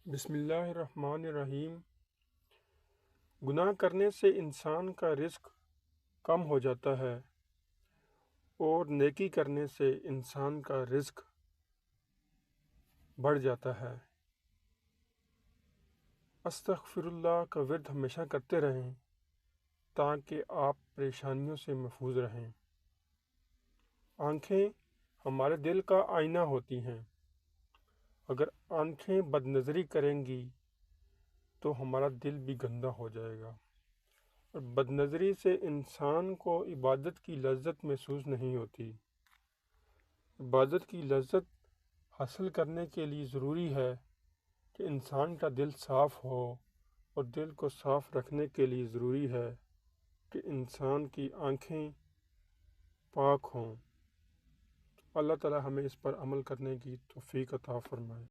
بسم اللہ الرحمن الرحیم۔ گناہ کرنے سے انسان کا رزق کم ہو جاتا ہے اور نیکی کرنے سے انسان کا رزق بڑھ جاتا ہے۔ استغفر اللہ کا ورد ہمیشہ کرتے رہیں تاکہ آپ پریشانیوں سے محفوظ رہیں۔ آنکھیں ہمارے دل کا آئینہ ہوتی ہیں۔ اگر آنکھیں بد نظری کریں گی تو ہمارا دل بھی گندا ہو جائے گا، اور بد نظری سے انسان کو عبادت کی لذت محسوس نہیں ہوتی۔ عبادت کی لذت حاصل کرنے کے لیے ضروری ہے کہ انسان کا دل صاف ہو، اور دل کو صاف رکھنے کے لیے ضروری ہے کہ انسان کی آنکھیں پاک ہوں۔ اللہ تعالی ہمیں اس پر عمل کرنے کی توفیق عطا فرمائے۔